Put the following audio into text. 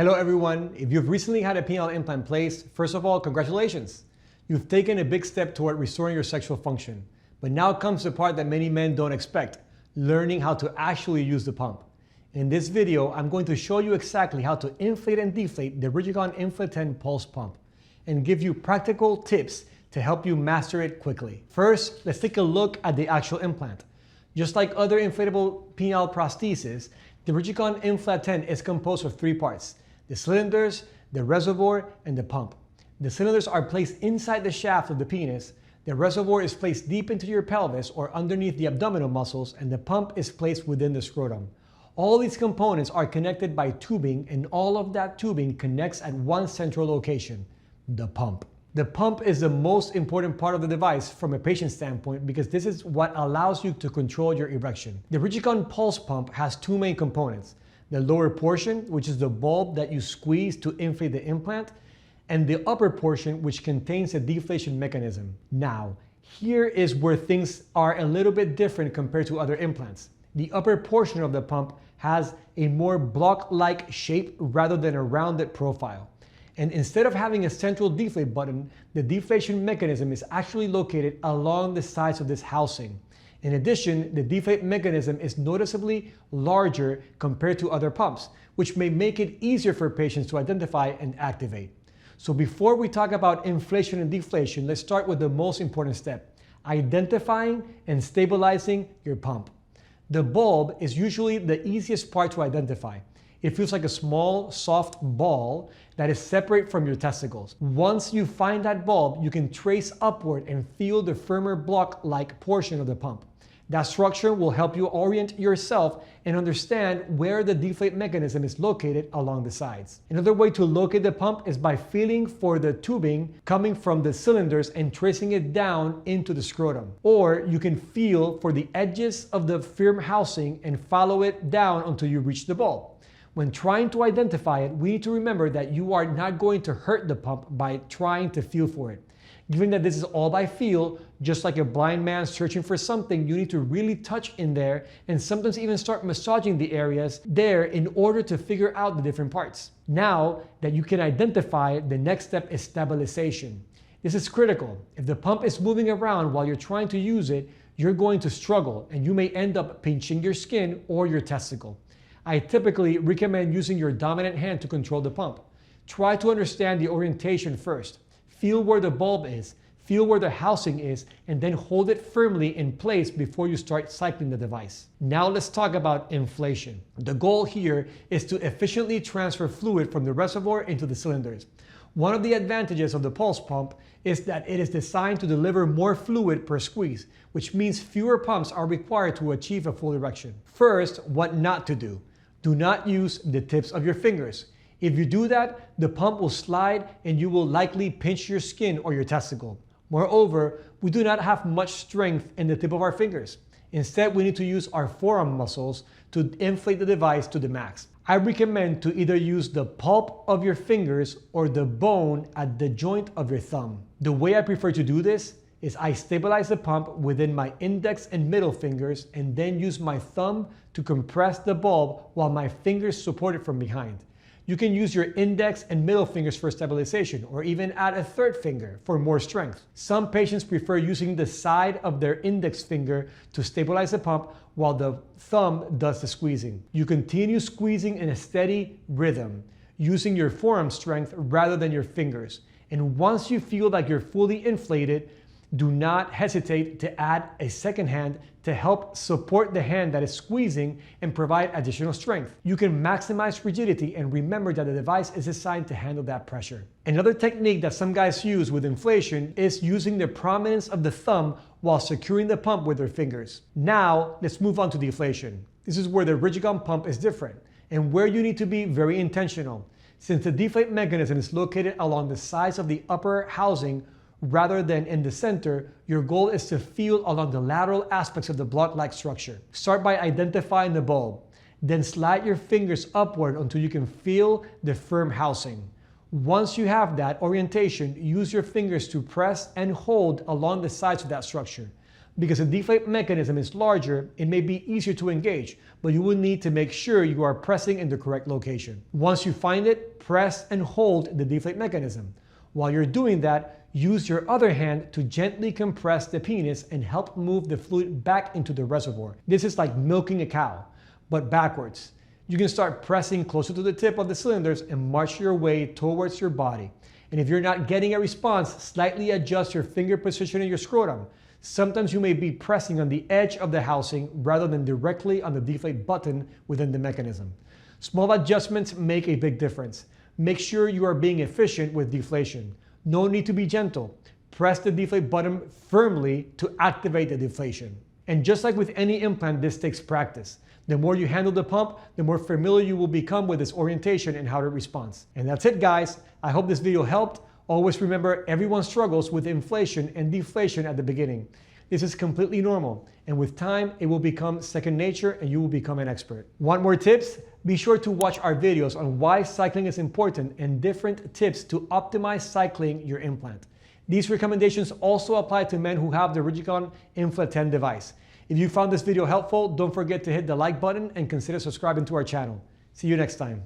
Hello everyone, if you've recently had a penile implant placed, first of all, congratulations. You've taken a big step toward restoring your sexual function. But now comes the part that many men don't expect, learning how to actually use the pump. In this video, I'm going to show you exactly how to inflate and deflate the Rigicon Infla10 Pulse pump and give you practical tips to help you master it quickly. First, let's take a look at the actual implant. Just like other inflatable penile prosthesis, the Rigicon Infla10 is composed of three parts: the cylinders, the reservoir, and the pump. The cylinders are placed inside the shaft of the penis, the reservoir is placed deep into your pelvis or underneath the abdominal muscles, and the pump is placed within the scrotum. All these components are connected by tubing, and all of that tubing connects at one central location, the pump. The pump is the most important part of the device from a patient standpoint because this is what allows you to control your erection. The Rigicon Pulse pump has two main components: the lower portion, which is the bulb that you squeeze to inflate the implant, and the upper portion, which contains a deflation mechanism. Now, here is where things are a little bit different compared to other implants. The upper portion of the pump has a more block-like shape rather than a rounded profile. And instead of having a central deflate button, the deflation mechanism is actually located along the sides of this housing. In addition, the deflate mechanism is noticeably larger compared to other pumps, which may make it easier for patients to identify and activate. So before we talk about inflation and deflation, let's start with the most important step: identifying and stabilizing your pump. The bulb is usually the easiest part to identify. It feels like a small, soft ball that is separate from your testicles. Once you find that bulb, you can trace upward and feel the firmer block-like portion of the pump. That structure will help you orient yourself and understand where the deflate mechanism is located along the sides. Another way to locate the pump is by feeling for the tubing coming from the cylinders and tracing it down into the scrotum. Or you can feel for the edges of the firm housing and follow it down until you reach the bulb. When trying to identify it, we need to remember that you are not going to hurt the pump by trying to feel for it. Given that this is all by feel, just like a blind man searching for something, you need to really touch in there and sometimes even start massaging the areas there in order to figure out the different parts. Now that you can identify, the next step is stabilization. This is critical. If the pump is moving around while you're trying to use it, you're going to struggle and you may end up pinching your skin or your testicle. I typically recommend using your dominant hand to control the pump. Try to understand the orientation first. Feel where the bulb is, feel where the housing is, and then hold it firmly in place before you start cycling the device. Now let's talk about inflation. The goal here is to efficiently transfer fluid from the reservoir into the cylinders. One of the advantages of the pulse pump is that it is designed to deliver more fluid per squeeze, which means fewer pumps are required to achieve a full erection. First, what not to do. Do not use the tips of your fingers. If you do that, the pump will slide and you will likely pinch your skin or your testicle. Moreover, we do not have much strength in the tip of our fingers. Instead, we need to use our forearm muscles to inflate the device to the max. I recommend to either use the pulp of your fingers or the bone at the joint of your thumb. The way I prefer to do this is I stabilize the pump within my index and middle fingers and then use my thumb to compress the bulb while my fingers support it from behind. You can use your index and middle fingers for stabilization, or even add a third finger for more strength. Some patients prefer using the side of their index finger to stabilize the pump while the thumb does the squeezing. You continue squeezing in a steady rhythm, using your forearm strength rather than your fingers. And once you feel like you're fully inflated, do not hesitate to add a second hand to help support the hand that is squeezing and provide additional strength. You can maximize rigidity and remember that the device is designed to handle that pressure. Another technique that some guys use with inflation is using the prominence of the thumb while securing the pump with their fingers. Now, let's move on to deflation. This is where the Rigicon pump is different and where you need to be very intentional. Since the deflate mechanism is located along the sides of the upper housing, rather than in the center, your goal is to feel along the lateral aspects of the block-like structure. Start by identifying the bulb. Then slide your fingers upward until you can feel the firm housing. Once you have that orientation, use your fingers to press and hold along the sides of that structure. Because the deflate mechanism is larger, it may be easier to engage, but you will need to make sure you are pressing in the correct location. Once you find it, press and hold the deflate mechanism. While you're doing that, use your other hand to gently compress the penis and help move the fluid back into the reservoir. This is like milking a cow, but backwards. You can start pressing closer to the tip of the cylinders and march your way towards your body. And if you're not getting a response, slightly adjust your finger position in your scrotum. Sometimes you may be pressing on the edge of the housing rather than directly on the deflate button within the mechanism. Small adjustments make a big difference. Make sure you are being efficient with deflation. No need to be gentle. Press the deflate button firmly to activate the deflation. And just like with any implant, this takes practice. The more you handle the pump, the more familiar you will become with its orientation and how it responds. And that's it, guys. I hope this video helped. Always remember, everyone struggles with inflation and deflation at the beginning. This is completely normal, and with time, it will become second nature and you will become an expert. Want more tips? Be sure to watch our videos on why cycling is important and different tips to optimize cycling your implant. These recommendations also apply to men who have the Rigicon Infla10 device. If you found this video helpful, don't forget to hit the like button and consider subscribing to our channel. See you next time.